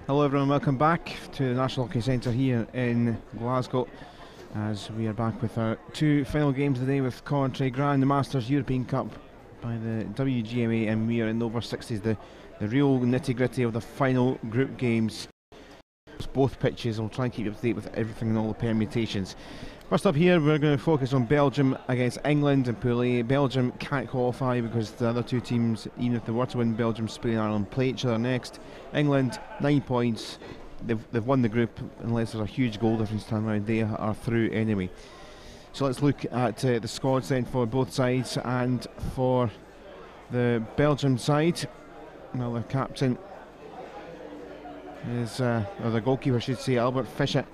Hello everyone, welcome back to the National Hockey Centre here in Glasgow as we are back with our two final games of the day with Coventry Grand, the Masters European Cup by the WGMA, and we are in the over 60s, the real nitty gritty of the final group games. Both pitches, I'll try and keep you up to date with everything and all the permutations. First up here, we're going to focus on Belgium against England in Pool A. Belgium can't qualify because the other two teams, even if they were to win, Belgium, Spain and Ireland play each other next. England, 9 points. They've won the group unless there's a huge goal difference time around. They are through anyway. So let's look at the squads then for both sides. And for the Belgium side, well, the captain is, or the goalkeeper I should say, Albert Fischer,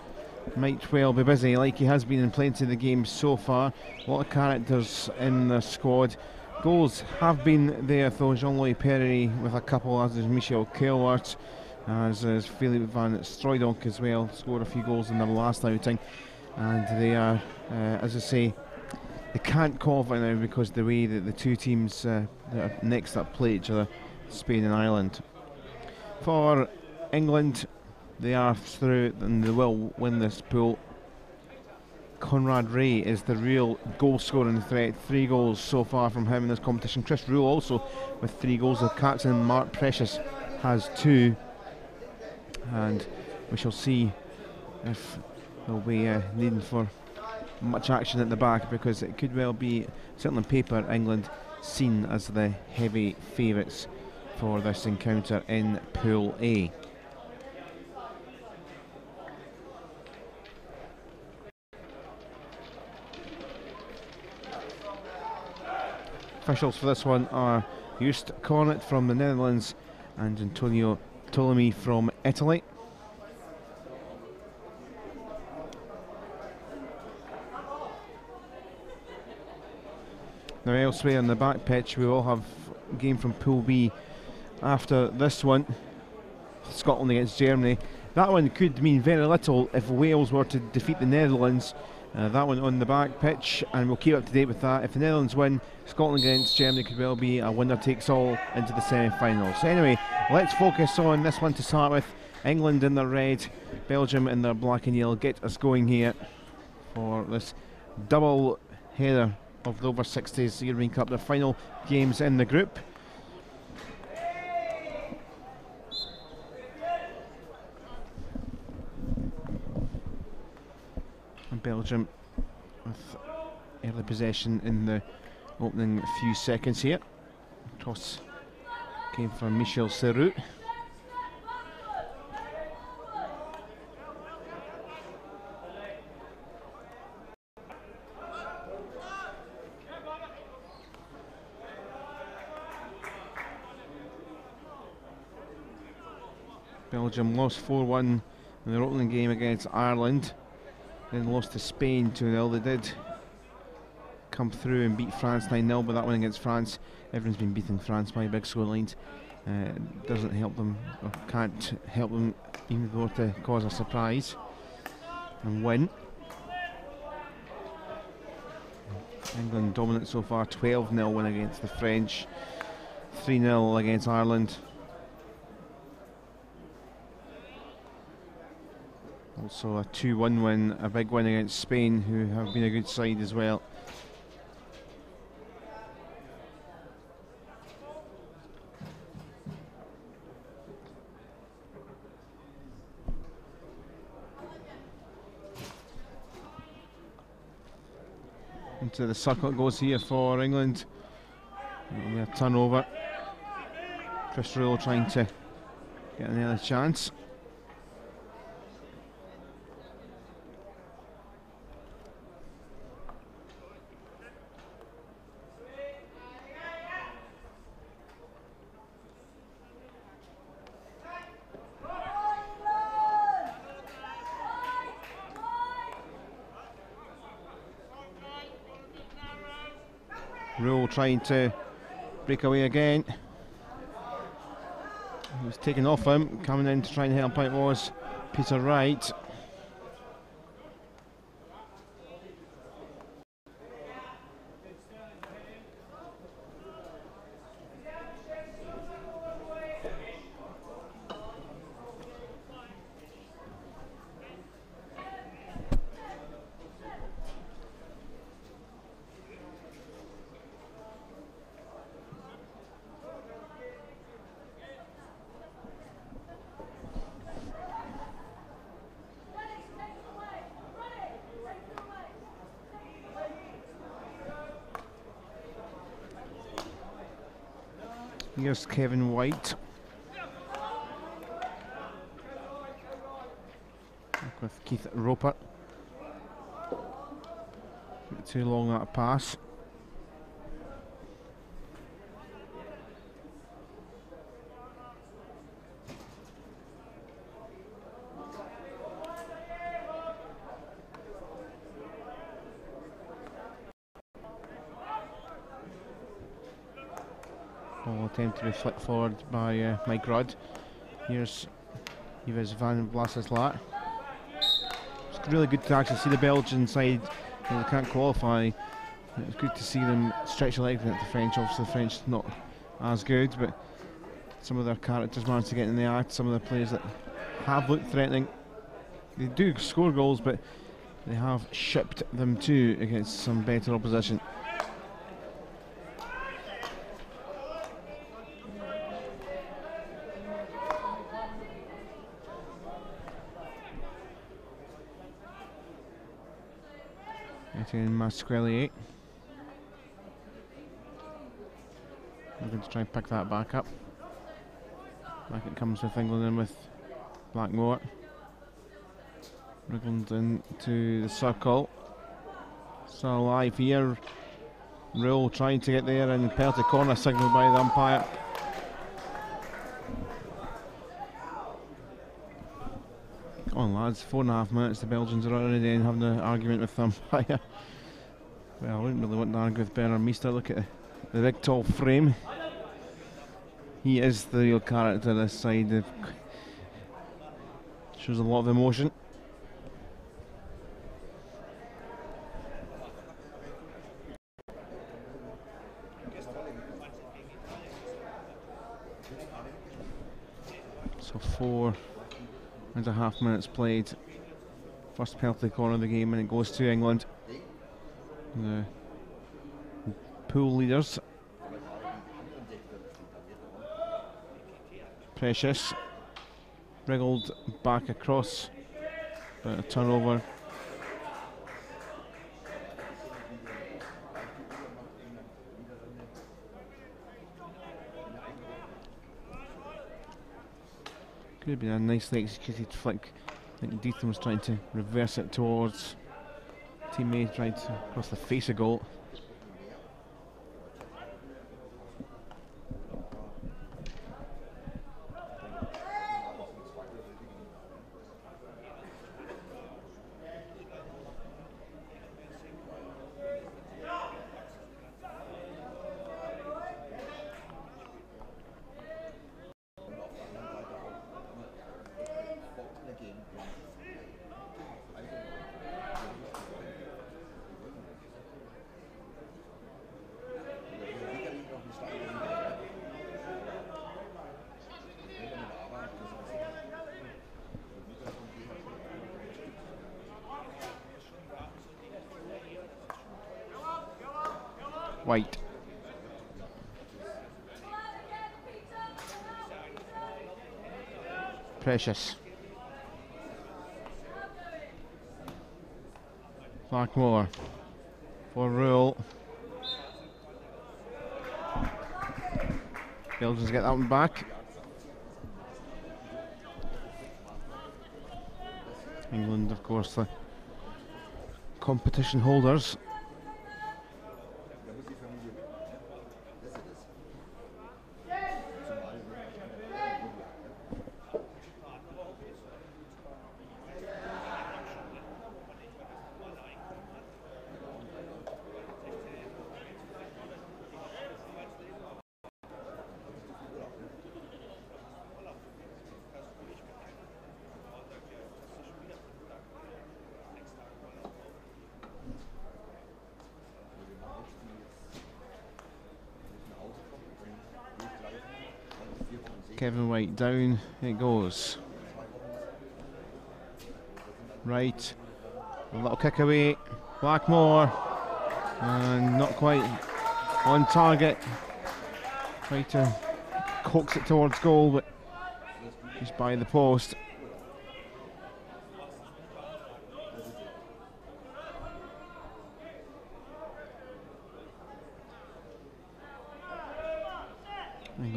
might well be busy like he has been in plenty of the games so far. A lot of characters in the squad. Goals have been there though. Jean-Louis Perry with a couple, as is Michel Keilwart, as is Philippe van Strooydonk as well, scored a few goals in their last outing. And they are, as I say, they can't qualify now because the way that the two teams that are next up play each other, Spain and Ireland. For England, they are through and they will win this pool. Conrad Ray is the real goal scoring threat. 3 goals so far from him in this competition. Chris Rule also with 3 goals. The captain Mark Precious has 2. And we shall see if they'll be needing for much action at the back, because it could well be, certainly on paper, England seen as the heavy favourites for this encounter in Pool A. Officials for this one are Joost Cornet from the Netherlands and Antonio Ptolemy from Italy. Now elsewhere on the back pitch we will have a game from Pool B after this one, Scotland against Germany. That one could mean very little if Wales were to defeat the Netherlands. That one on the back pitch, and we'll keep up to date with that. If the Netherlands win, Scotland against Germany could well be a winner takes all into the semi-finals. So anyway, let's focus on this one to start with. England in their red, Belgium in their black and yellow. Get us going here for this double header of the over 60s European Cup, the final games in the group. Belgium with early possession in the opening few seconds here. Toss came from Michel Serroux. Belgium lost 4-1 in their opening game against Ireland, then lost to Spain 2-0. They did come through and beat France 9-0, but that one against France, everyone's been beating France by big score lines. Doesn't help them, or can't help them, even though to cause a surprise and win. England dominant so far, 12-0 win against the French, 3-0 against Ireland. Also a 2-1 win, a big win against Spain, who have been a good side as well. Into the circle it goes here for England. It'll be a turnover. Chris Rule trying to get another chance. Rule trying to break away again. He was taken off him. Coming in to try and help out was Peter Wright. Here's Kevin White with Keith Roper. Not too long that pass. Ball attempt to be flicked forward by Mike Rudd. Here's Yves van Blasseslaar. It's really good to actually see the Belgian side. They can't qualify. It's good to see them stretch a leg at the French. Obviously the French not as good, but some of their characters managed to get in the act. Some of the players that have looked threatening, they do score goals, but they have shipped them too against some better opposition. In Masquelier. I'm going to try and pick that back up. Back it comes with England in with Blackmore. Wriggled into the circle. Still alive here. Rule trying to get there, and penalty corner signalled by the umpire. Come on lads, 4.5 minutes, the Belgians are already in having an argument with the umpire. Well, I wouldn't really want to argue with Bernard Meester. Look at the big tall frame. He is the real character this side. Shows a lot of emotion. So 4.5 minutes played. First penalty corner of the game, and it goes to England. The pool leaders. Precious wriggled back across, but a turnover. Could have been a nicely executed flick. I think Deaton was trying to reverse it towards teammate, right across the face of goal. White. Precious. Blackmore for Rule. Belgians get that one back. England, of course, the competition holders. Kevin White down it goes. Right, a little kick away. Blackmore, and not quite on target. Try to coax it towards goal, but just by the post.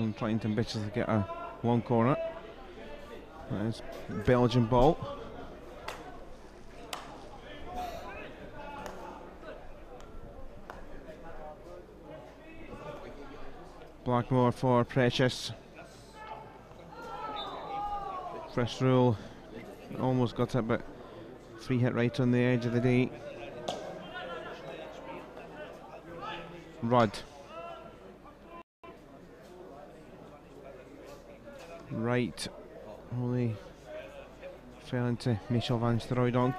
England trying to ambitiously get a long corner. That is Belgian ball. Blackmore for Precious. First rule, almost got it, but free hit right on the edge of the day. Rudd. Right. Only fell into Michel van Strooydonk.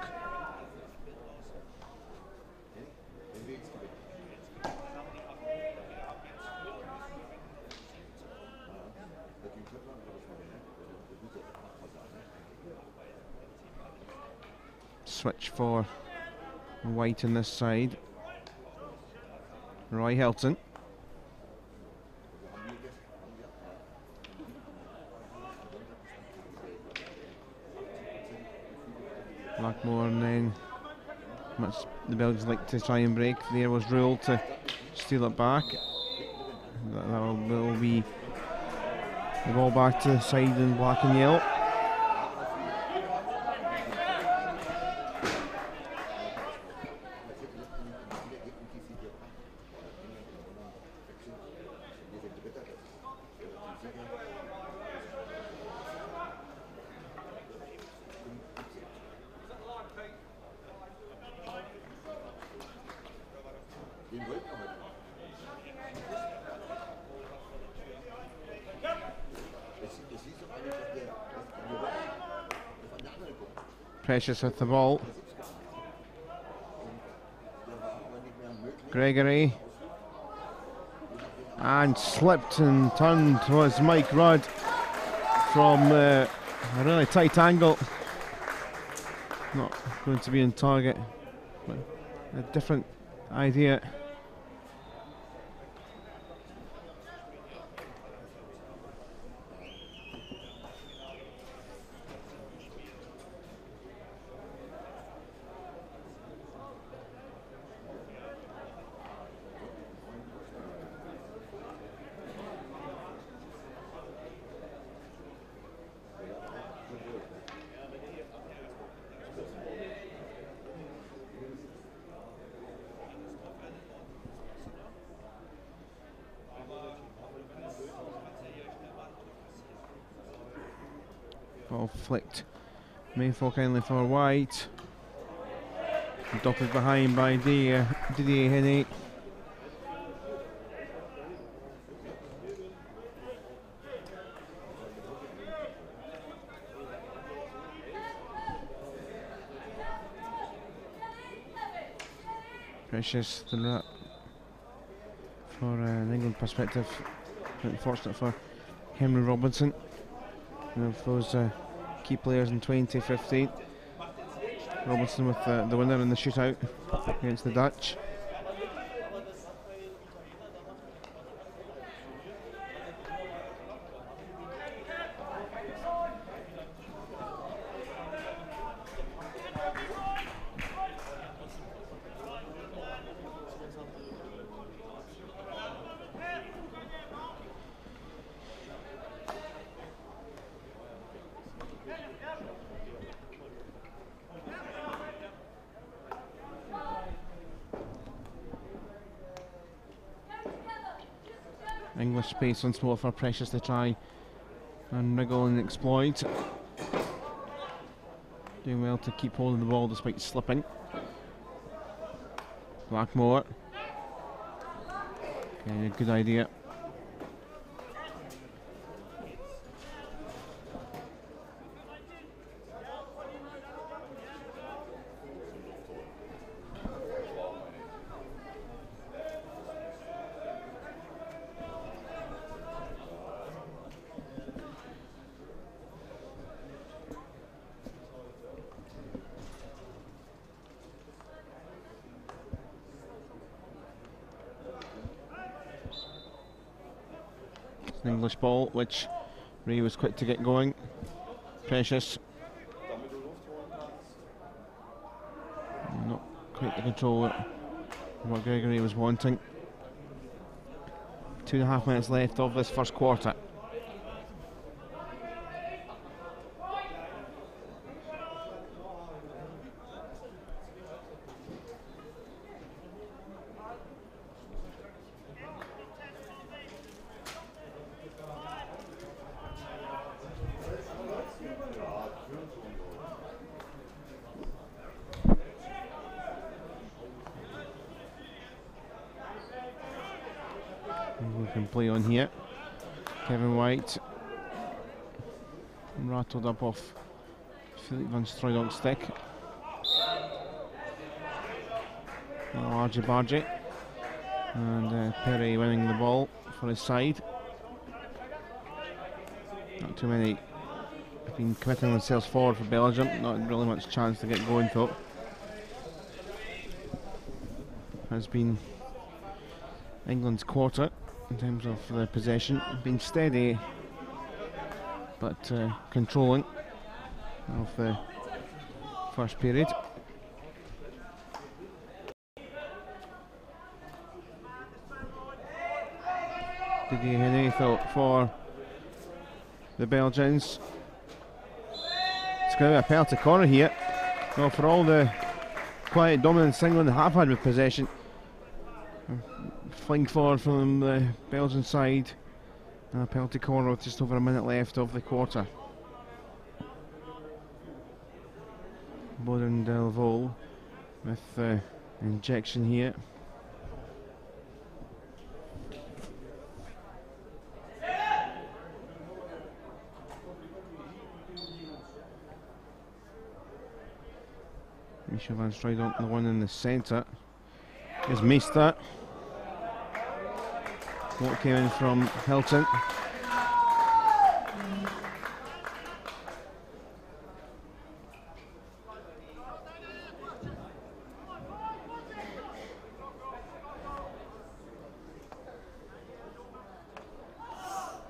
Switch for White on this side. Roy Helton. Blackmore, and then much the Belgians like to try and break. There was Rule to steal it back. That will be the ball back to the side in black and yellow. Precious with the ball. Gregory. And slipped and turned was Mike Rudd from a really tight angle. Not going to be in target, but a different idea. Ball flicked. Mayfolk kindly for White. Dotted behind by Didier Henney. Precious the rat for an England perspective. Unfortunate for Henry Robinson, one of those key players in 2015. Robinson with the winner in the shootout against the Dutch. English space once more for Precious to try and wriggle and exploit. Doing well to keep holding the ball despite slipping. Blackmore. Okay, a good idea. An English ball, which Ray was quick to get going. Precious. Not quite to control it. What Gregory was wanting. 2.5 minutes left of this first quarter. We can play on here. Kevin White rattled up off Philippe van Strooijdonck's stick. Argy Bargy, and Perry winning the ball for his side. Not too many have been committing themselves forward for Belgium. Not really much chance to get going though. Has been England's quarter in terms of the possession. Been steady but controlling of the first period. Didier Henry for the Belgians. It's going to be a penalty corner here. Well, for all the quiet dominance England have had with possession, fling forward from the Belgian side, and a penalty corner with just over a minute left of the quarter. Boden Delvaux with injection here. Michel van Strooijdonck, the one in the centre, is Meester. What came in from Hilton.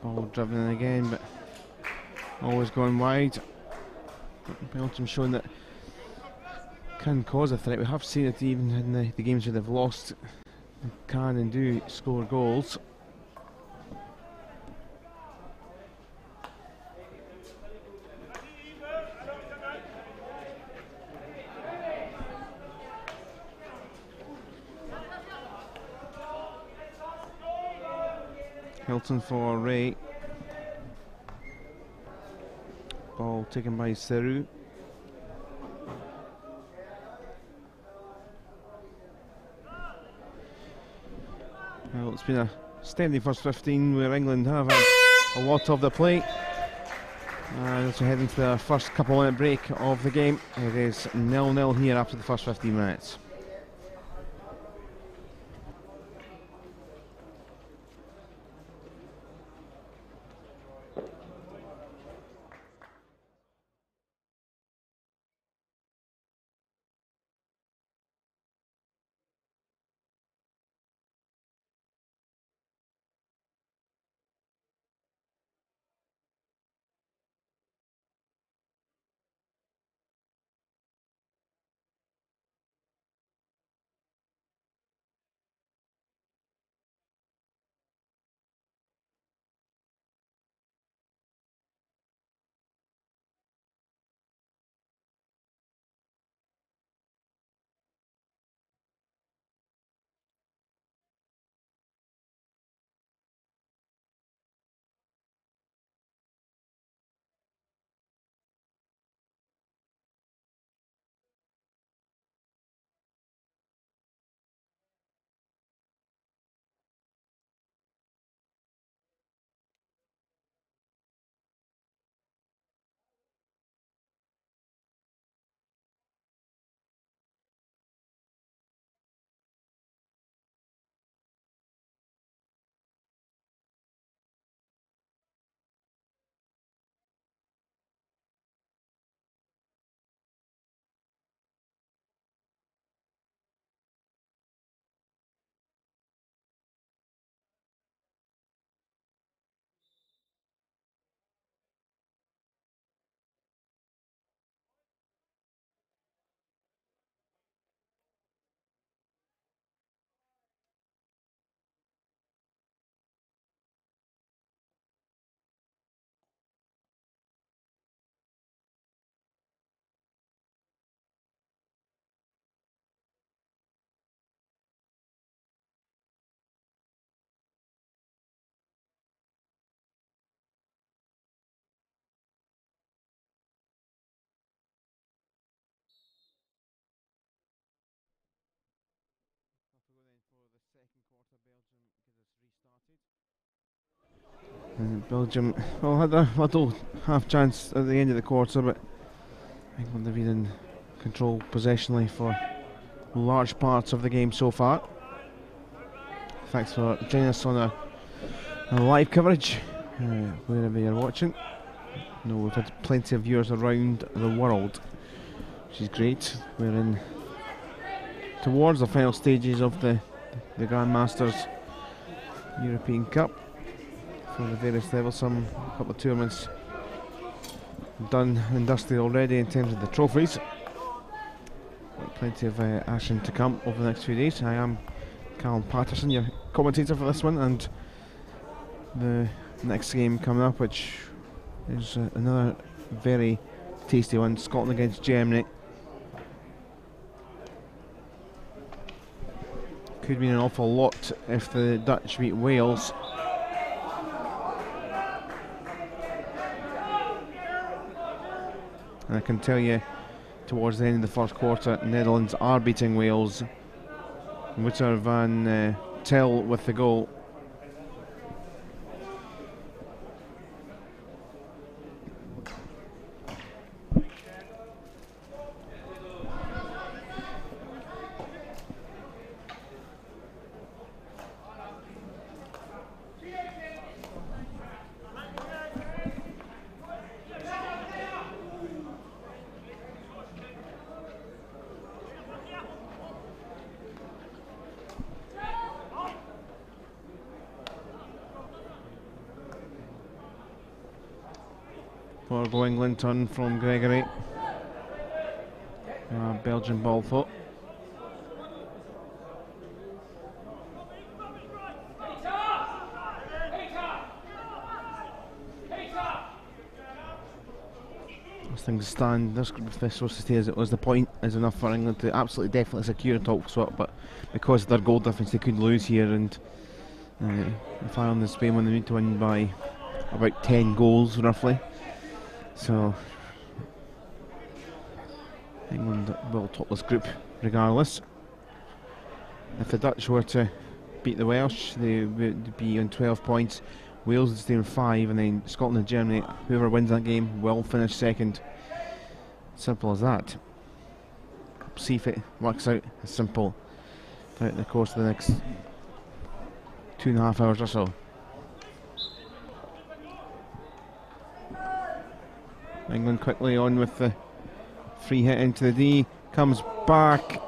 Ball driven in again, but always going wide. Belgium showing that can cause a threat. We have seen it even in the games where they've lost. They can and do score goals. Hilton for Ray. Ball taken by Seru. Well, it's been a steady first 15 where England have had a lot of the play. As we head into the first couple-minute break of the game, it is 0-0 here after the first 15 minutes. And Belgium, well, had a little half chance at the end of the quarter, but England have been in control possessionally for large parts of the game so far. Thanks for joining us on a live coverage, wherever you're watching. No, we've had plenty of viewers around the world, which is great. We're in towards the final stages of the Grandmasters European Cup for the various levels. Some couple of tournaments done and dusted already in terms of the trophies. But plenty of action to come over the next few days. I am Callum Patterson, your commentator for this one, and the next game coming up, which is another very tasty one, Scotland against Germany. Could mean an awful lot if the Dutch beat Wales. And I can tell you, towards the end of the first quarter, Netherlands are beating Wales. Wouter van Til with the goal. For Go England, turn from Gregory. Belgian ball though. As things stand, this group of this o60 as it was, the point is enough for England to absolutely definitely secure a top spot, but because of their goal difference they could lose here, and if Ireland and Spain, when they need to win by about 10 goals roughly. So England will top this group regardless. If the Dutch were to beat the Welsh, they would be on 12 points. Wales would stay on 5, and then Scotland and Germany, whoever wins that game, will finish second. Simple as that. See if it works out as simple throughout the course of the next 2.5 hours or so. England quickly on with the free hit into the D, comes back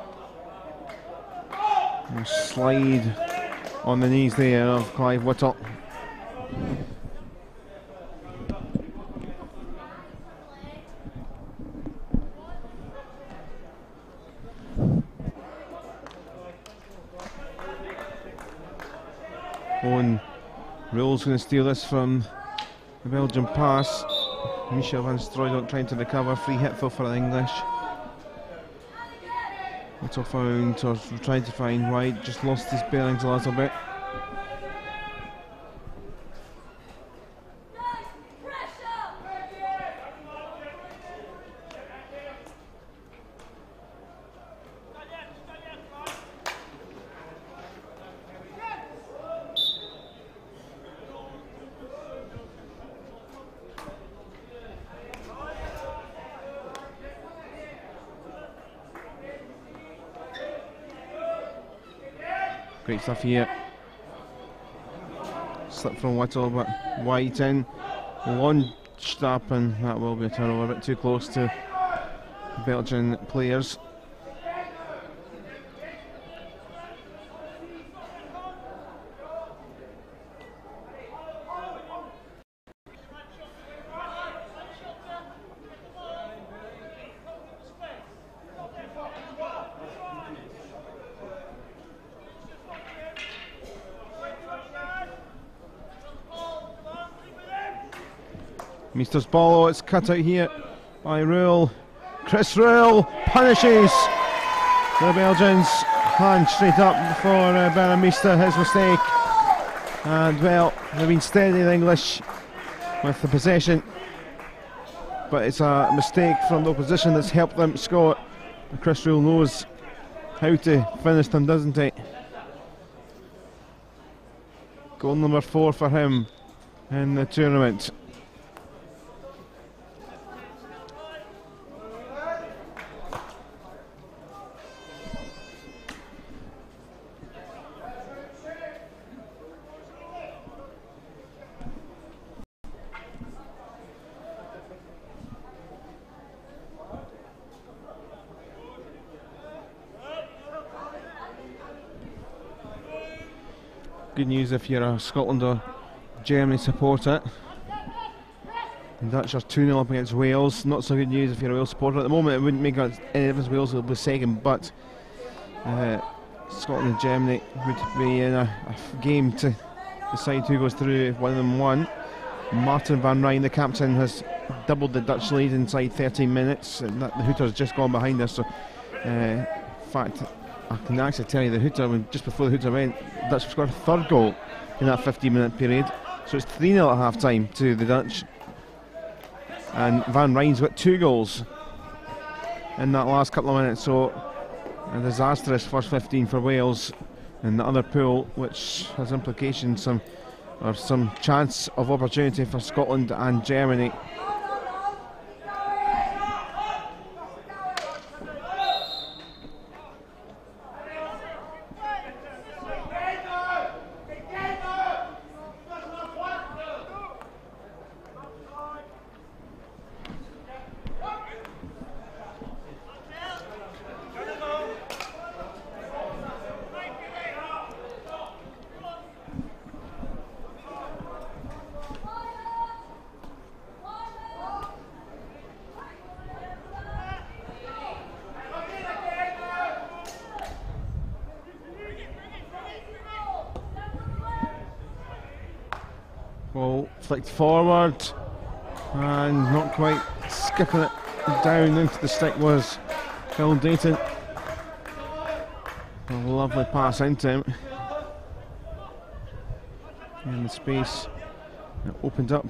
and slide on the knees there of Clive Whittle. Owen Rule's going to steal this from the Belgian pass. Michel van Strooydonk trying to recover, free hit though for the English. Whittle found, or trying to find White, just lost his bearings a little bit. Great stuff here. Slip from Whittle, but White in, launched up, and that will be a turnover, a bit too close to Belgian players. Meester's ball, it's cut out here by Rule. Chris Rule punishes the Belgians. Hand straight up for Bernard Meester, his mistake. And well, they've been steady, the English, with the possession. But it's a mistake from the opposition that's helped them score. Chris Rule knows how to finish them, doesn't he? Goal number 4 for him in the tournament. Good news if you're a Scotland or Germany supporter. The Dutch are 2-0 up against Wales. Not so good news if you're a Wales supporter. At the moment it wouldn't make any difference. Wales will be second, but Scotland and Germany would be in a game to decide who goes through if one of them won. Martin van Rijn, the captain, has doubled the Dutch lead inside 13 minutes. And the Hooter's just gone behind us. So, in fact, I can actually tell you the Hooter, just before the Hooter went, the Dutch scored a third goal in that 15-minute period. So it's 3-0 at half time to the Dutch. And Van Rijn's got 2 goals in that last couple of minutes. So a disastrous first 15 for Wales in the other pool, which has implications, some chance of opportunity for Scotland and Germany. Ball flicked forward and not quite skipping it down into the stick was Phil Dayton. A lovely pass into him. In the space, it opened up.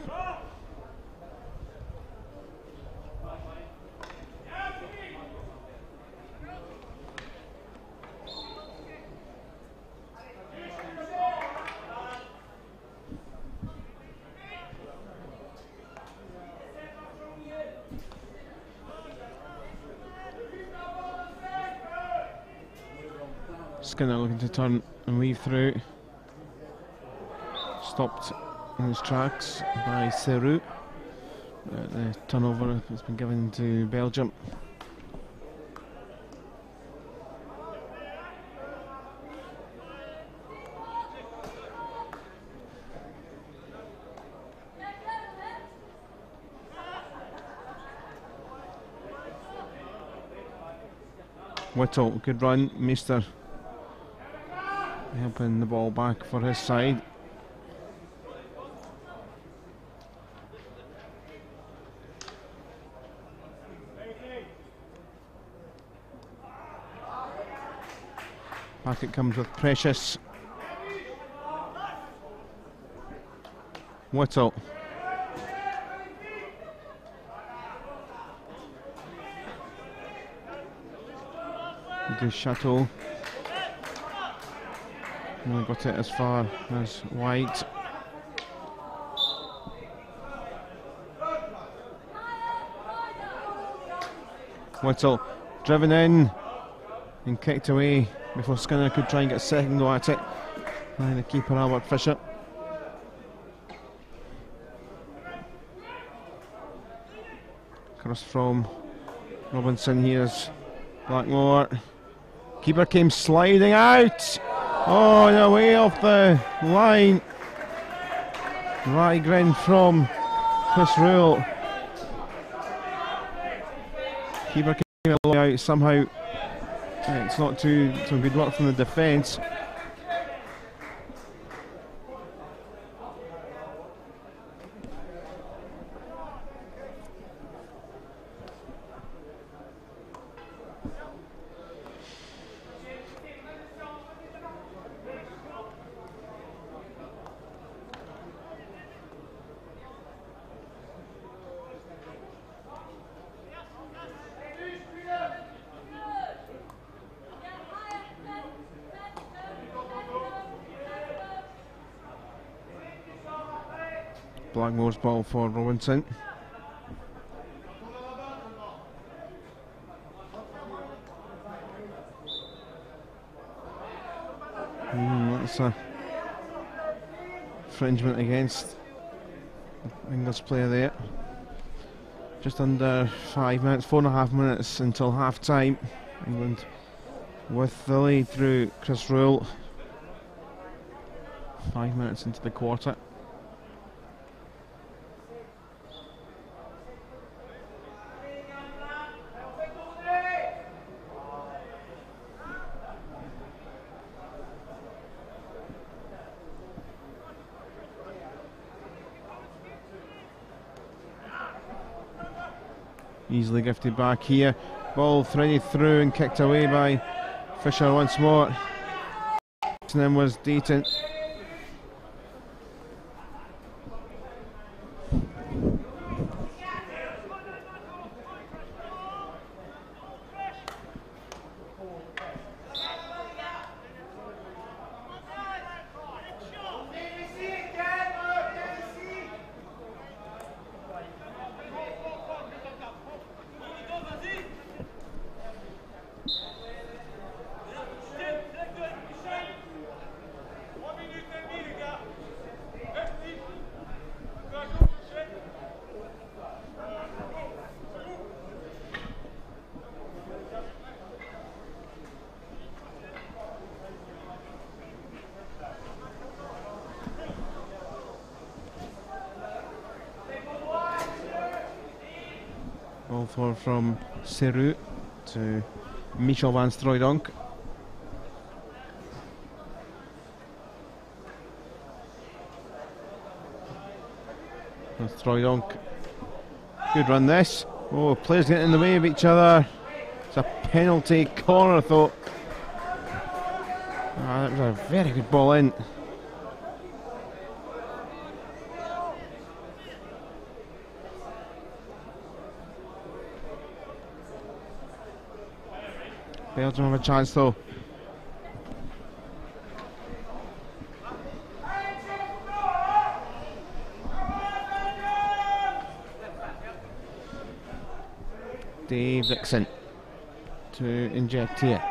Skinner looking to turn and weave through. Stopped in his tracks by Seru. The turnover has been given to Belgium. Whittle, good run. Meester helping the ball back for his side. Back it comes with Precious. Whittle. Du Chateau. Only got it as far as White. Whittle driven in and kicked away before Skinner could try and get a second go at it. And the keeper Albert Fisher. Cross from Robinson, here's Blackmore. Keeper came sliding out. Oh, and away off the line. Rygren from Chris Rule. Keeper came all the way out somehow. It's not too good work from the defence. Blackmore's ball for Robinson. That's a infringement against the English player there. Just under 5 minutes, 4.5 minutes until half time. England with the lead through Chris Rule. 5 minutes into the quarter. Easily gifted back here. Ball threaded through and kicked away by Fisher once more. And then was Deaton. Ball forward from Seru to Michel van Strooydonk. Strooydonk, good run this. Oh, players getting in the way of each other. It's a penalty corner, I thought. That was a very good ball in. Belgium have a chance though. Dave Dixon to inject here.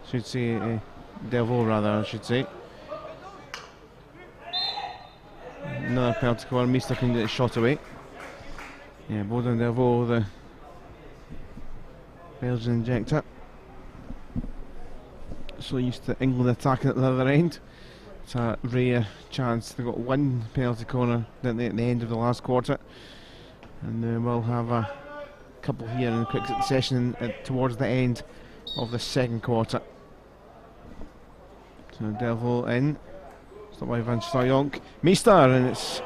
Should say Delvaux rather, I should say. Another penalty corner. Meester can get a shot away. Yeah, Boden Delvaux, the Belgian injector. So used to England attacking at the other end. It's a rare chance. They got one penalty corner at the end of the last quarter, and we'll have a couple here in the quick succession towards the end of the second quarter. So Delvaux in, stopped by Van Strooydonk. Meester, and it's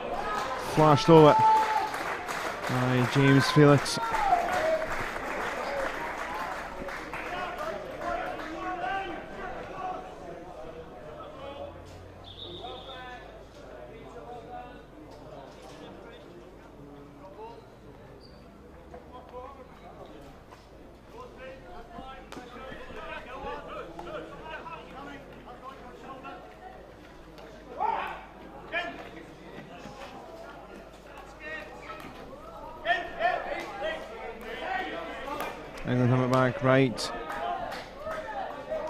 flashed over by James Felix. England have it back, right.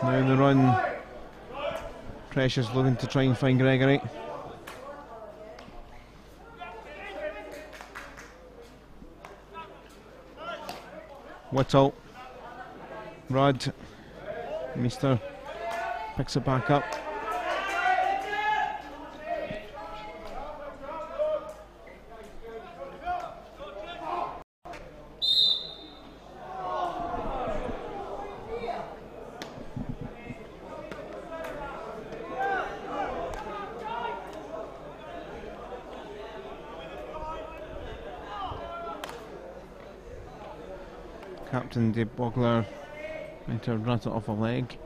Now in the run. Precious looking to try and find Gregory. Whittle. Rudd. Meester picks it back up. Captain De Bogler went to run it off a leg.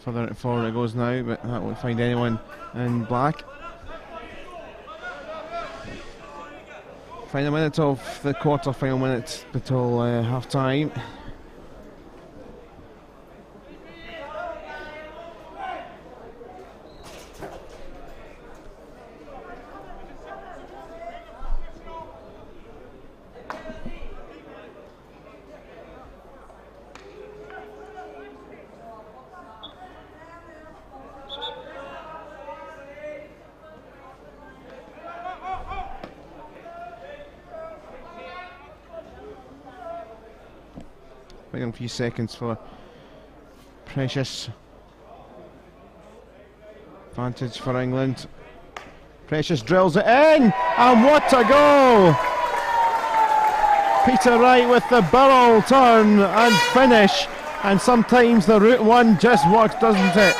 Further forward it goes now, but that won't find anyone in black. Final minute of the quarter, final minute until half time. Waiting a few seconds for Precious. Advantage for England. Precious drills it in, and what a goal! Peter Wright with the barrel turn and finish, and sometimes the route one just works, doesn't it?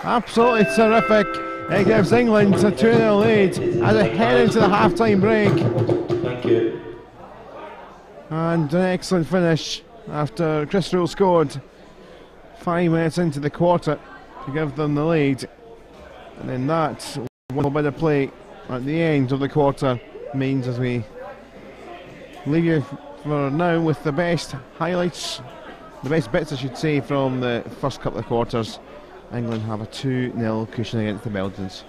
Absolutely terrific. It gives England a 2-0 lead as they head into the half-time break. Thank you. And an excellent finish after Chris Rule scored 5 minutes into the quarter to give them the lead. And then that one bit of play at the end of the quarter means, as we leave you for now with the best highlights, the best bits I should say, from the first couple of quarters, England have a 2-0 cushion against the Belgians.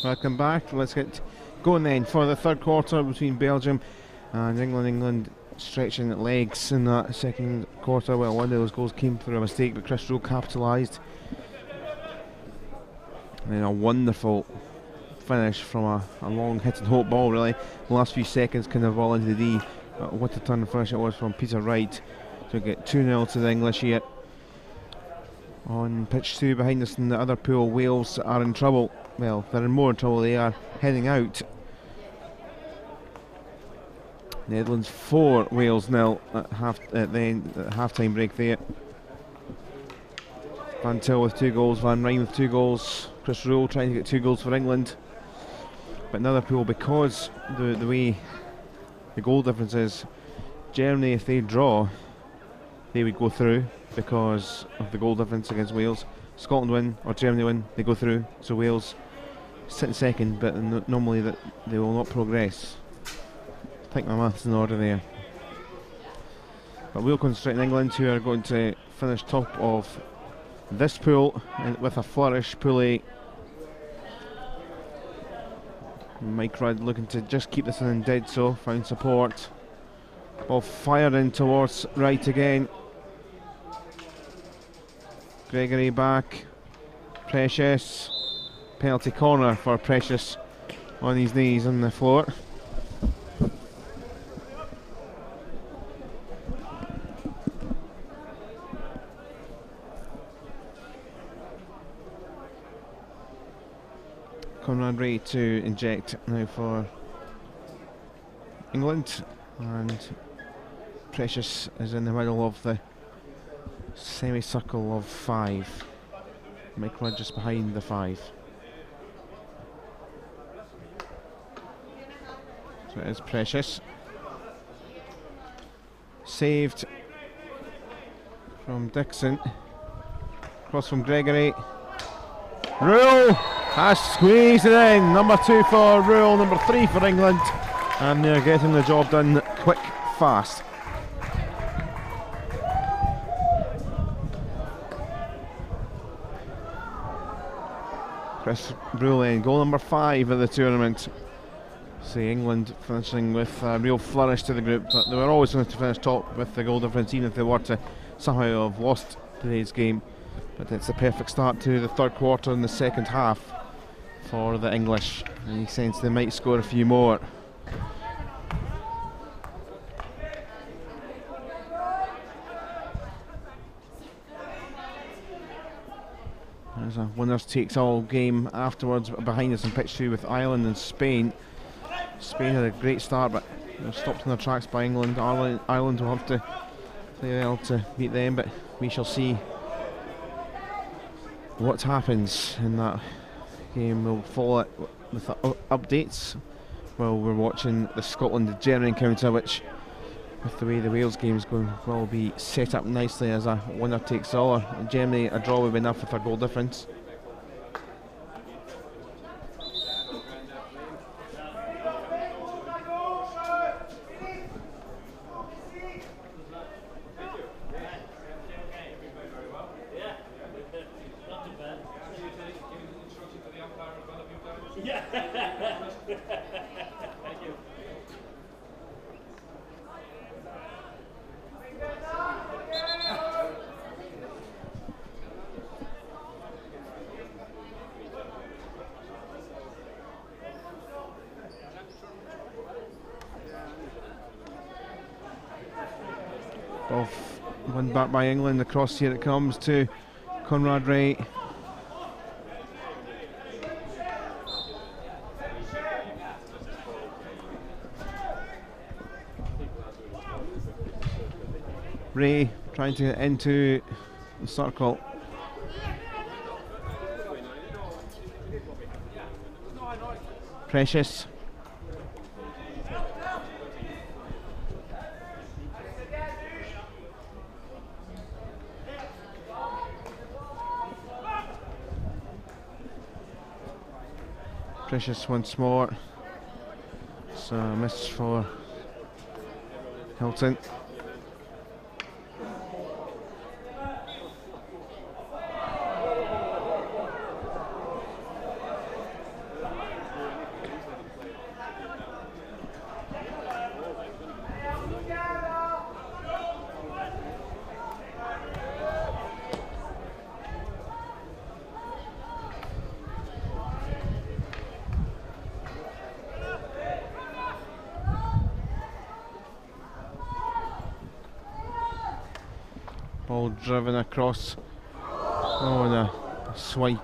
Welcome back. Let's get going then for the third quarter between Belgium and England. England stretching legs in that second quarter. Well, one of those goals came through a mistake, but Chris Rowe capitalised. And a wonderful finish from a long hit and hope ball, really. The last few seconds kind of all into the D. What a turn finish it was from Peter Wright to get 2-0 to the English here. On pitch 2 behind us in the other pool, Wales are in trouble. Well, they're in more trouble. They are heading out. Netherlands 4, Wales 0 at half-time break there. Van Til with 2 goals, Van Rijn with 2 goals, Chris Rowe trying to get 2 goals for England. But another pool, because the way the goal difference is, Germany, if they draw, they would go through because of the goal difference against Wales. Scotland win or Germany win, they go through. So Wales sit in second, but normally that they will not progress. I think my maths in order there. But we'll concentrate on England, who are going to finish top of this pool with a flourish. Pool A. Mike Rudd looking to just keep this in and did so. Found support. Ball fired in towards right again. Gregory back. Precious. Penalty corner for Precious on his knees on the floor. Conrad Ray to inject now for England, and Precious is in the middle of the semicircle of 5. Mike Rudd just behind the 5. So it is Precious. Saved from Dixon. Cross from Gregory. Rule has squeezed it in. Number 2 for Rule, number 3 for England. And they're getting the job done quick, fast. Chris Rule in, goal number 5 of the tournament. See England finishing with a real flourish to the group, but they were always going to finish top with the goal difference, even if they were to somehow have lost today's game. But it's a perfect start to the third quarter and the second half for the English. Any sense they might score a few more. There's a winners takes all game afterwards behind us in pitch 2 with Ireland and Spain. Spain had a great start, but they're stopped in their tracks by England. Ireland will have to play well to beat them, but we shall see what happens in that game. We'll follow it with updates while we're watching the Scotland-Germany encounter, which, with the way the Wales game is going, will be set up nicely as a winner takes all. Germany, a draw would be enough with a goal difference. One back by England, across here it comes to Conrad Ray. Ray trying to get into the circle. Precious. Precious once more. So a miss for Hilton. Ball driven across. Oh, and a swipe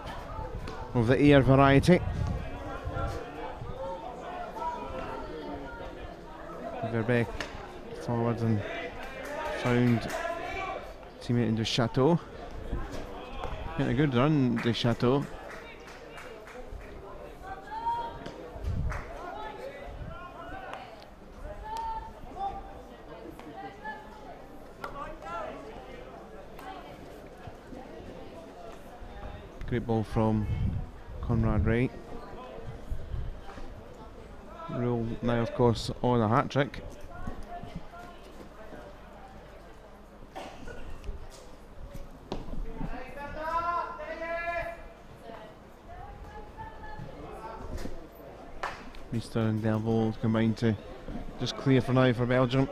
of the air variety. Verbeek forward and found teammate in Chateau. Getting a good run, de Chateau. Great ball from Conrad Wright. Rule now, of course, on a hat trick. Meester and Delvaux combined to just clear for now for Belgium.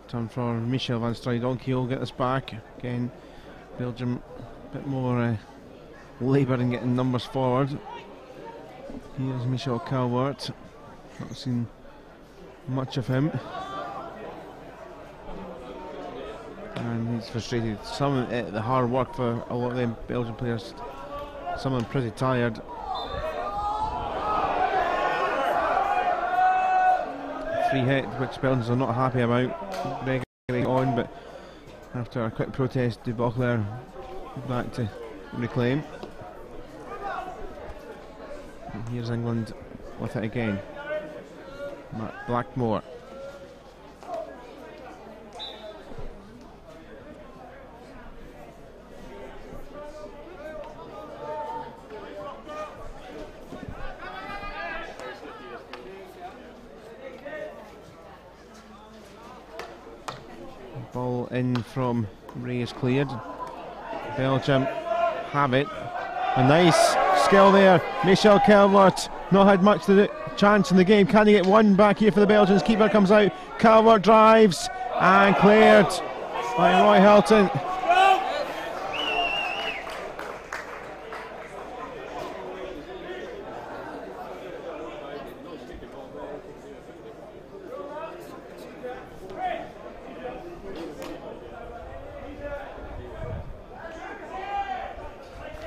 Turn for Michel van Stuyden. He'll get this back. Again, Belgium a bit more labour in getting numbers forward. Here's Michel Calvert. Not seen much of him. And he's frustrated. Some of the hard work for a lot of them Belgian players. Some of them pretty tired. Free hit, which Belgians are not happy about. Regularly on, but after a quick protest, Dubochler back to reclaim. And here's England with it again. Matt Blackmore. Ball in from Ray is cleared. Belgium have it. A nice skill there. Michel Calvert not had much of the chance in the game. Can he get one back here for the Belgians? Keeper comes out. Calvert drives and cleared by Roy Hilton.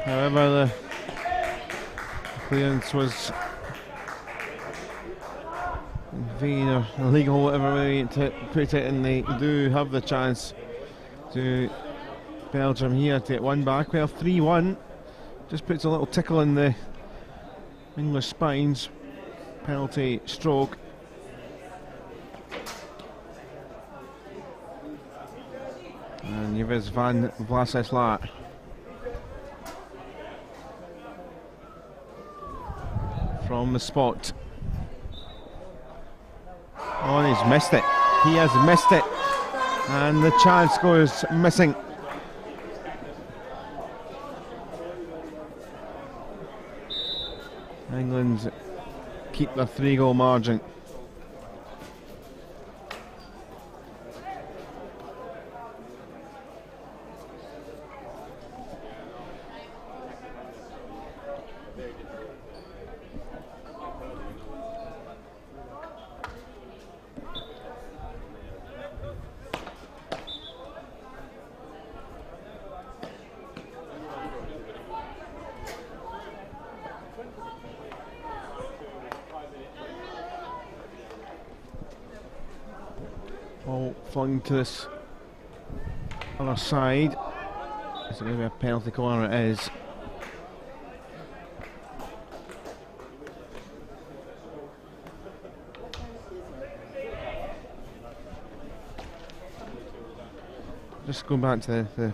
However, the clearance was in vain or illegal, whatever way to put it, and they do have the chance to Belgium here to get one back. Well, 3-1 just puts a little tickle in the English spines. Penalty stroke. And Yves van Vlasseslat. From the spot. Oh, and he's missed it. He has missed it. And the chance goes missing. England keep their 3-goal margin. Ball flung to this other side. Is it going to be a penalty corner? It is. Just going back to the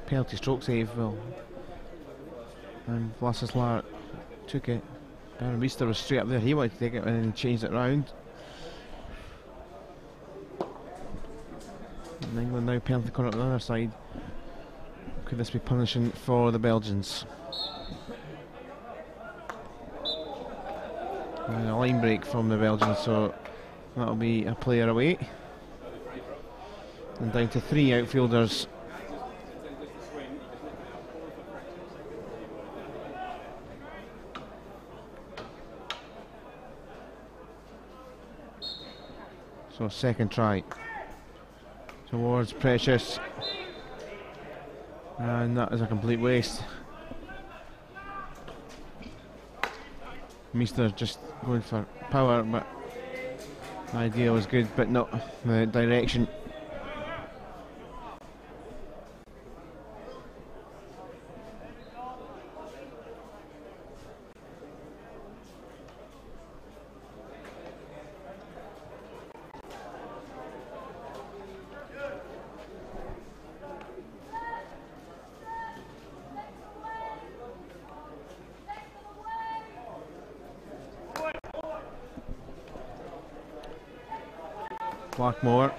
penalty stroke save, well, And Vlasislav took it. Darren Meester was straight up there. He wanted to take it and then changed it round. And England now penalty corner on the other side. Could this be punishing for the Belgians? And a line break from the Belgians, so that'll be a player away. And down to 3 outfielders. So second try towards Precious, and that is a complete waste. Meester just going for power, but the idea was good, but not the direction. Blackmore.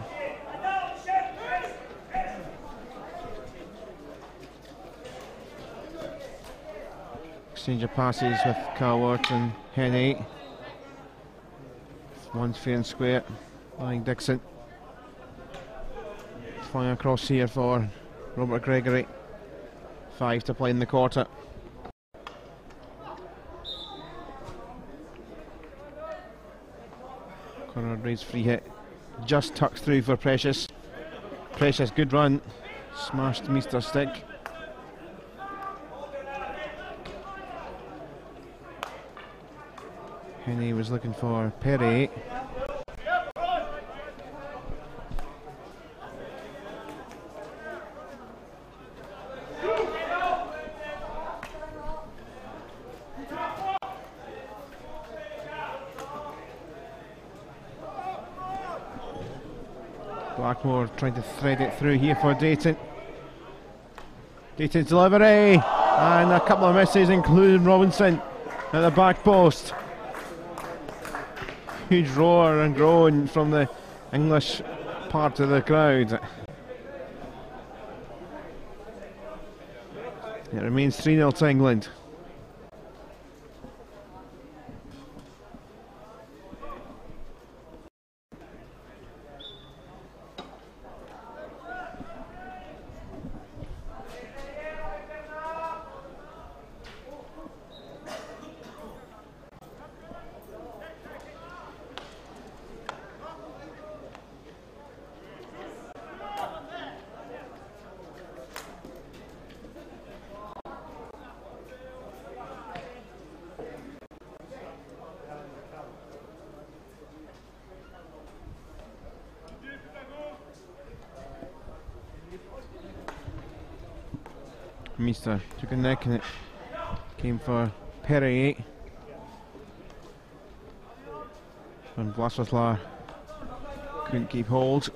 Exchange of passes with Calvert and Henney. One's fair and square. Lying Dixon. Flying across here for Robert Gregory. 5 to play in the quarter. Conrad Reid's free hit. Just tucks through for Precious. Precious, good run. Smashed Meester's stick. Henney was looking for Perry. Blackmore trying to thread it through here for Dayton. Dayton's delivery, and a couple of misses, including Robinson at the back post. Huge roar and groan from the English part of the crowd. It remains 3-0 to England. Meester took a neck and it came for Perrier. And Vlasislav couldn't keep hold.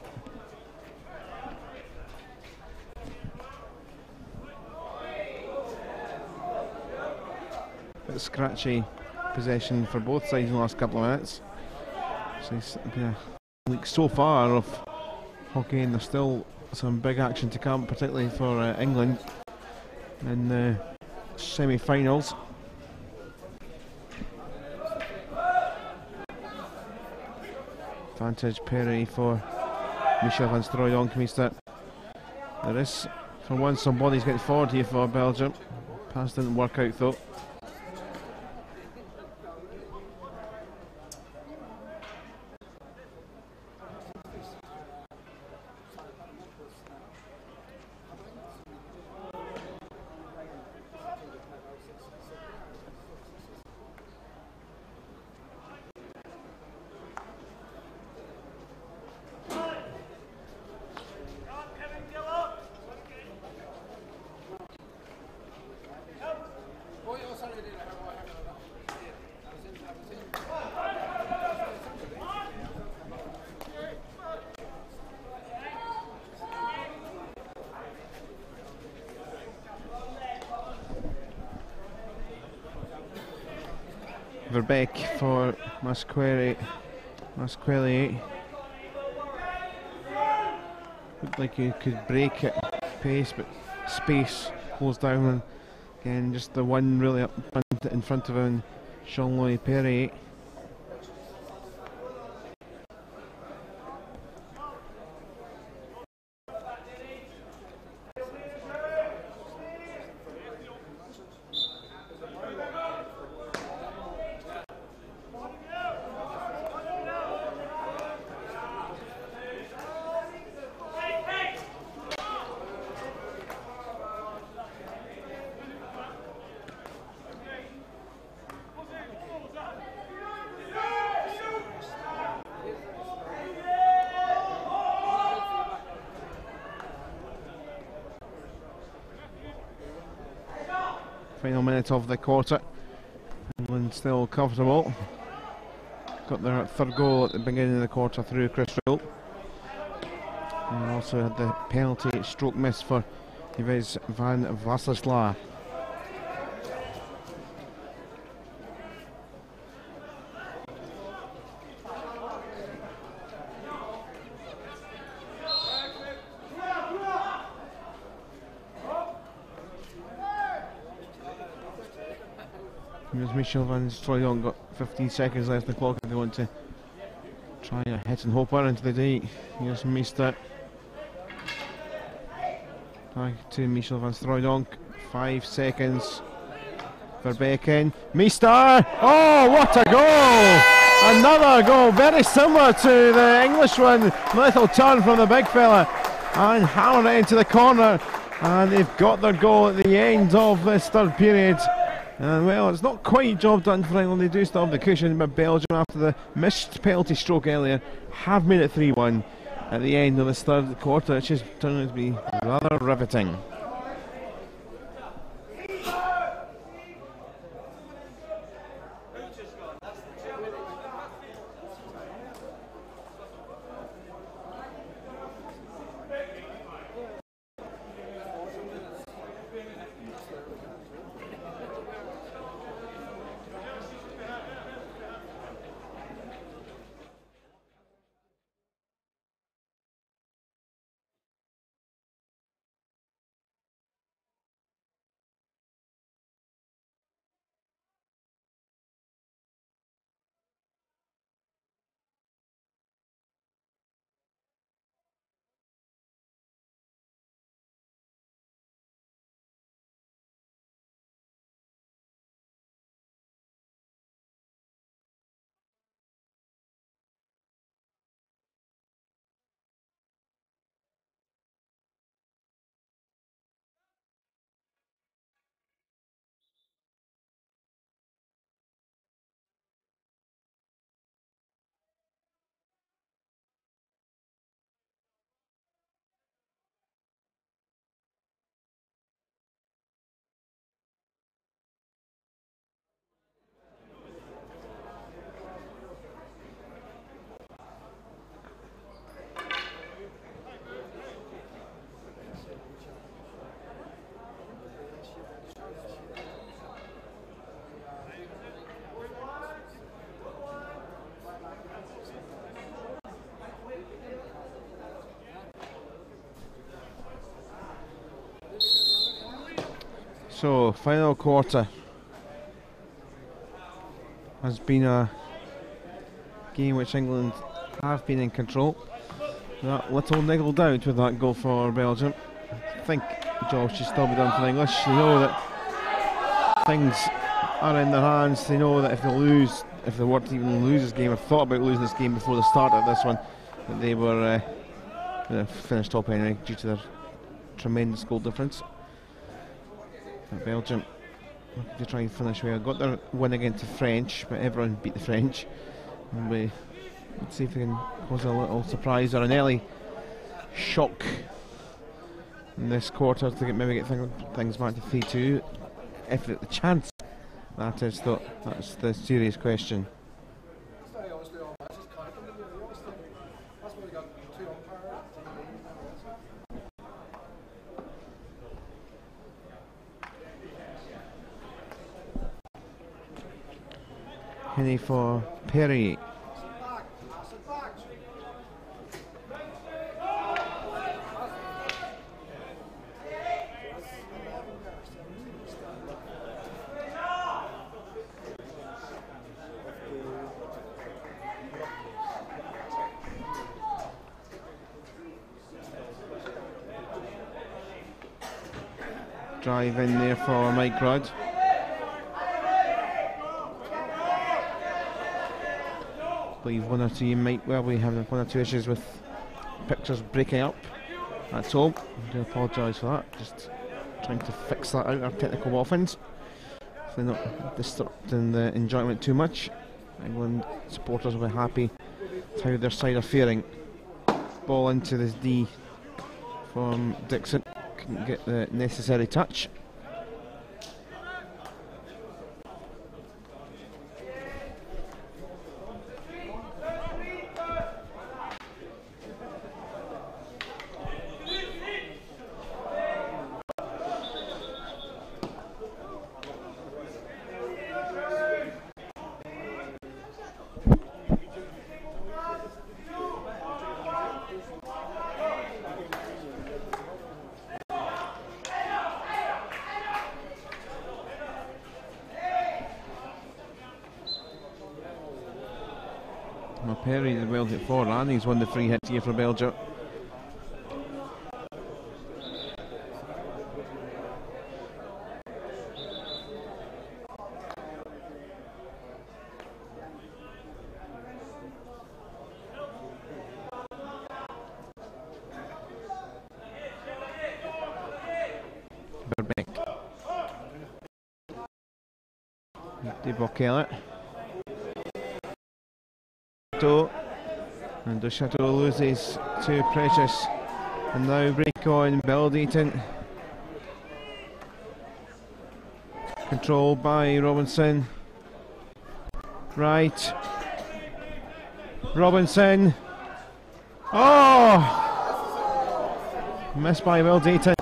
Bit scratchy possession for both sides in the last couple of minutes. So it's been a week so far of hockey, and there's still some big action to come, particularly for England in the semi-finals. Advantage Perry for Michel van Strooijen. There is, for once, some bodies getting forward here for Belgium. Pass didn't work out though. Verbeek for Masquerade. Looked like he could break at pace, but space closed down, and again just the one really up in front of him, Jean-Louis Perret. Final minute of the quarter. England still comfortable. Got their third goal at the beginning of the quarter through Chris Rule. And also had the penalty stroke miss for Yves van Wassersla. Michel van Strooijen got 15 seconds left on the clock if they want to try a hit and hopper into the day. Here's Meester. Back to Michel van Strooijen. 5 seconds. Verbeek in. Meester! Oh, what a goal! Another goal, very similar to the English one. Little turn from the big fella and hammered it into the corner. And they've got their goal at the end of this third period. And well, it's not quite job done for England. They do still have the cushion, but Belgium, after the missed penalty stroke earlier, have made it 3-1 at the end of this third quarter. It's just turned out to be rather riveting. So, final quarter has been a game which England have been in control. That little niggled out with that goal for Belgium. I think the job should still be done for the English. They know that things are in their hands. They know that if they lose, if they were to even lose this game, or thought about losing this game before the start of this one, that they were finished top anyway due to their tremendous goal difference. But Belgium looking to try and finish well. Got their win against the French, but everyone beat the French. And let's see if they can cause a little surprise or an early shock in this quarter to maybe get things back to 3-2. If the chance, that is, though, that's the serious question. Henny for Perry. Drive in there for Mike Rudd. I believe one or two might well be having one or two issues with pictures breaking up. That's all. I do apologise for that. Just trying to fix that out, our technical waffles. So not disrupting the enjoyment too much. England supporters will be happy with how their side are faring. Ball into this D from Dixon. Couldn't get the necessary touch. Perry is well hit forward, and he's won the free hit here for Belgium. Verbeek. Debockel. And the Chateau loses to Precious, and now break on Beldeaton. Controlled by Robinson. Right. Robinson. Oh! Missed by Beldeaton.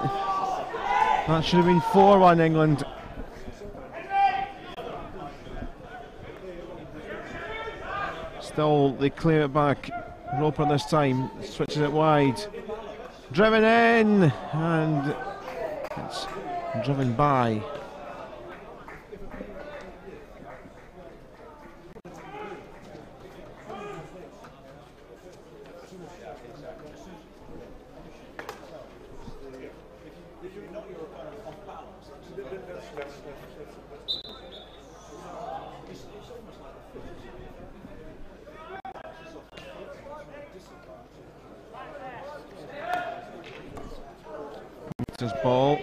That should have been 4-1 England. Still, they clear it back. Roper this time switches it wide. Driven in, and it's driven by. His ball.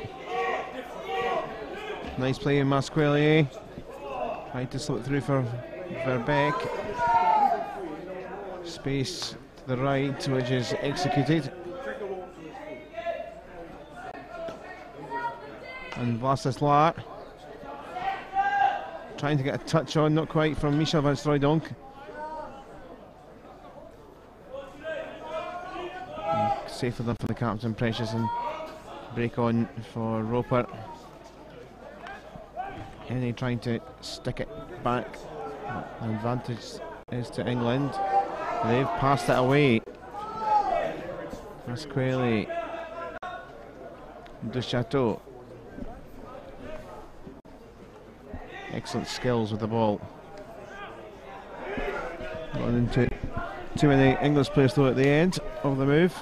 Nice play in Masquelier. Tried to slip through for Verbeek. Space to the right, which is executed. And Vlastislav trying to get a touch on, not quite, from Michel van Strooydonk. Safe enough for the captain, Precious, and break on for Roper. Henny trying to stick it back. The advantage is to England. They've passed it away. Masquelier. Du Chateau. Excellent skills with the ball. Going into too many English players though at the end of the move.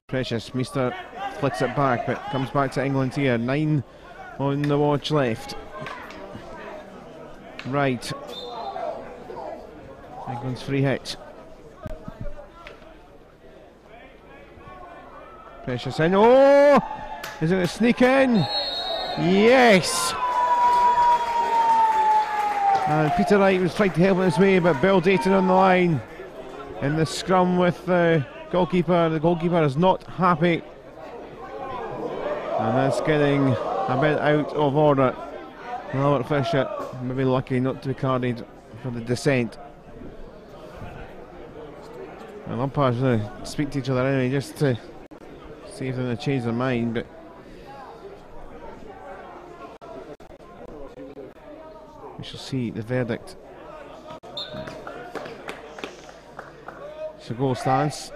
Precious, Meester flicks it back, but comes back to England here. 9 on the watch left. Right. England's free hit. Precious in. Oh! Is it a sneak in? Yes! And Peter Wright was trying to help his way, but Bill Dayton on the line in the scrum with the goalkeeper. The goalkeeper is not happy, and that's getting a bit out of order. Albert Fisher maybe lucky not to be carded for the descent. And umpires speak to each other anyway just to see if they're going to change their mind, but we shall see the verdict. So goal stands.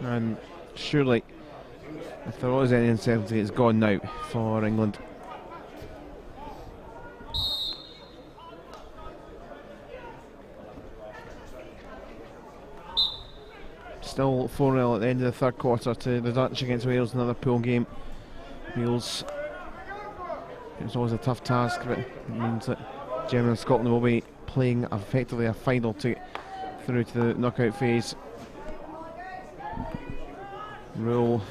And surely, if there was any uncertainty, it's gone now for England. Still 4-0 at the end of the third quarter to the Dutch against Wales, another pool game. Wales, it's always a tough task, but it means that Germany and Scotland will be playing effectively a final to get through to the knockout phase. Rule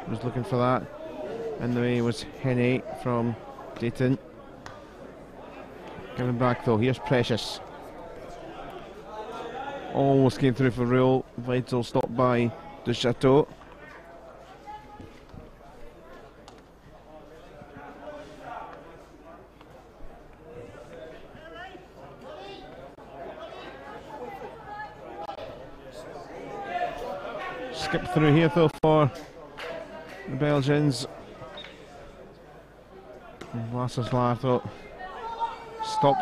was looking for that, and the way was Henney from Dayton. Giving back though, here's Precious. Almost came through for Rule. Vital stopped by De Chateau. Skip through here though for the Belgians. Vlasislav though stopped.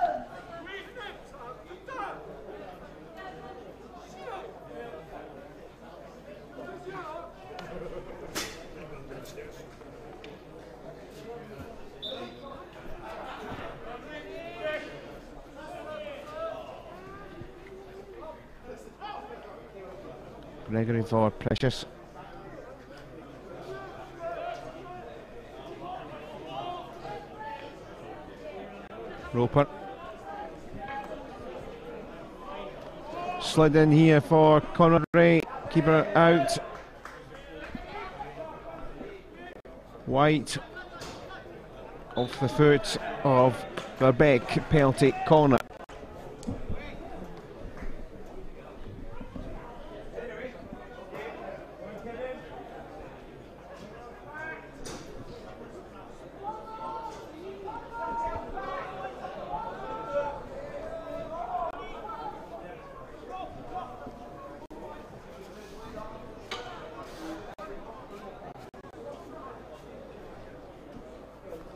Gregory for Precious. Roper. Slid in here for Conrad Ray. Keeper out. White off the foot of Verbeek. Penalty corner.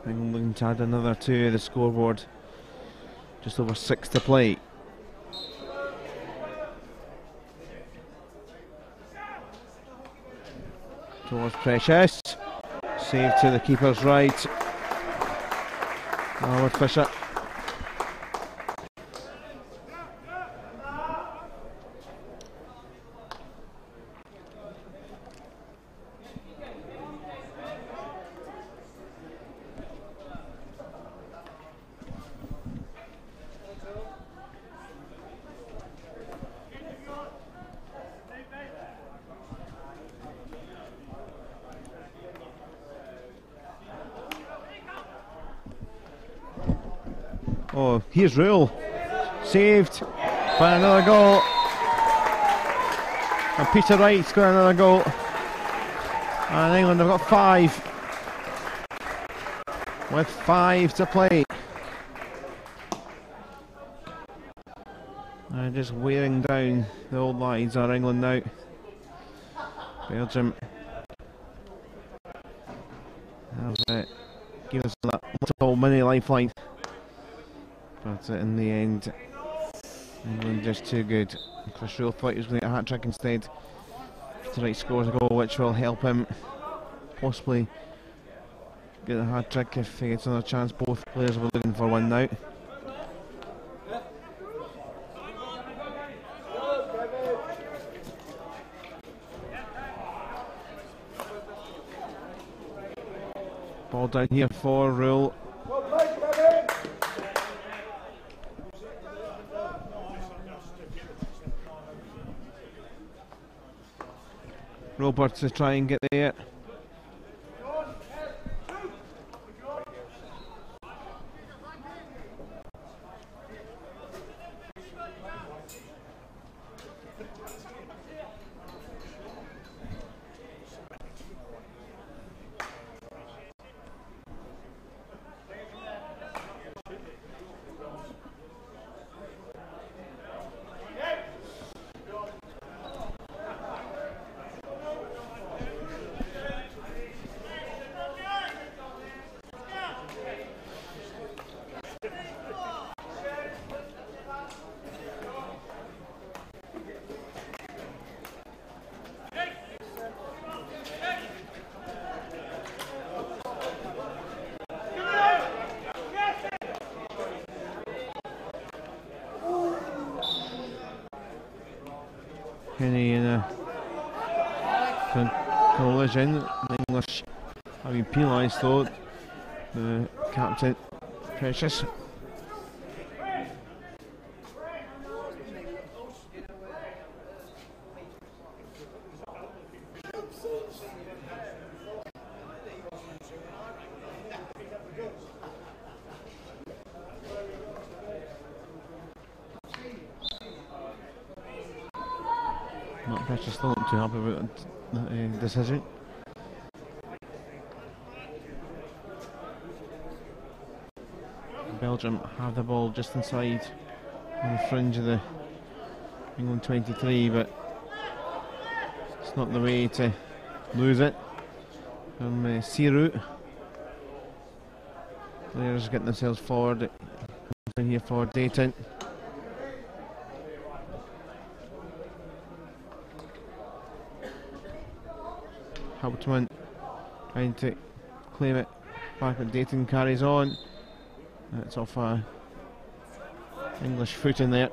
England had another two of the scoreboard. Just over 6 to play. Towards Precious. Save to the keeper's right. Howard Fisher. Oh, here's Rule. Saved by another goal. And Peter Wright's got another goal. And England have got 5. With 5 to play. And just wearing down the old lines are England now. Belgium have given us that little mini lifeline. But in the end, England just too good. Chris Rule thought he was going to get a hat-trick instead. Peter Wright scores a goal which will help him possibly get a hat-trick if he gets another chance. Both players were looking for one now. Ball down here for Rule. Roberts to try and get there. Kenny in a collision. The English have been penalised though. The captain, Precious. Precious still not too happy about the decision. Belgium have the ball just inside on the fringe of the England 23, but it's not the way to lose it. From C-Route, players getting themselves forward. Down here for Dayton. Hauptmann trying to claim it back, but Dayton carries on. It's off a English foot in there.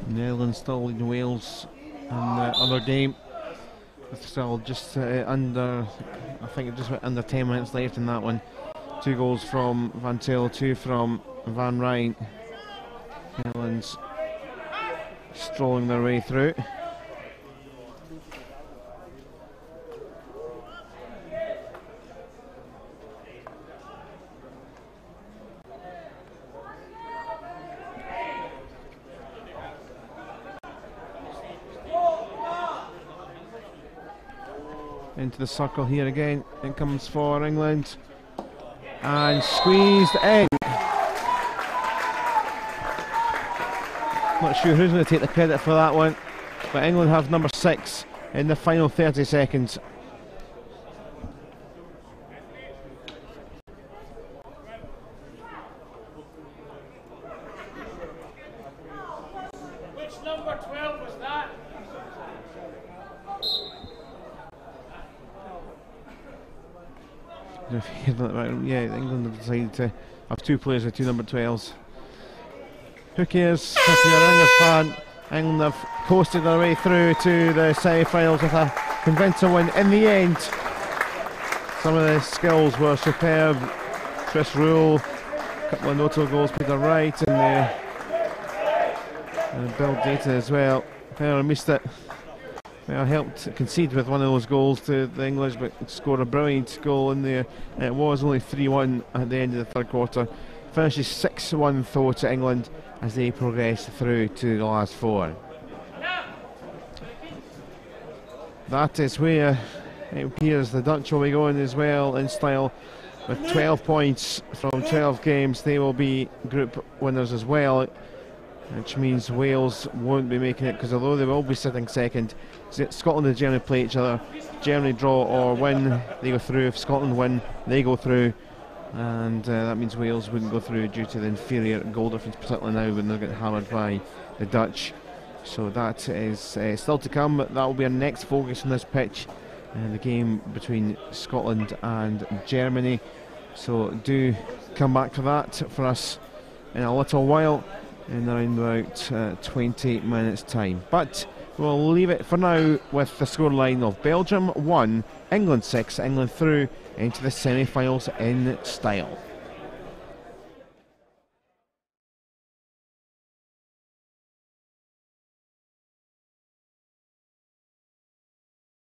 Netherlands still leading Wales in the other game. It's still just under, I think it's just about under 10 minutes left in that one. 2 goals from Van Til, 2 from Van Rijn. Netherlands strolling their way through. Into the circle here again. It comes for England and squeezed in. Not sure who's going to take the credit for that one, but England have number 6 in the final 30 seconds. Which number 12 was that? Yeah, England have decided to have 2 players with 2 number 12s. Who cares if you're an English fan? England have coasted their way through to the semi-finals with a convincing win. In the end, some of the skills were superb. Chris Rule, a couple of notable goals, Peter Wright, and Bill Dayton as well. Federer missed it Well, helped concede with one of those goals to the English, but scored a brilliant goal in there. It was only 3-1 at the end of the third quarter. Finishes 6-1 though to England as they progress through to the last four. That is where it appears the Dutch will be going as well in style with 12 points from 12 games. They will be group winners as well, which means Wales won't be making it, because although they will be sitting second, Scotland and Germany play each other. Germany draw or win, they go through. If Scotland win, they go through, and that means Wales wouldn't go through due to the inferior goal difference, particularly now when they're getting hammered by the Dutch. So that is still to come, but that will be our next focus on this pitch, the game between Scotland and Germany. So do come back to that for us in a little while, in around about 20 minutes time. But we'll leave it for now with the scoreline of Belgium 1, England 6, England through into the semi-finals in style.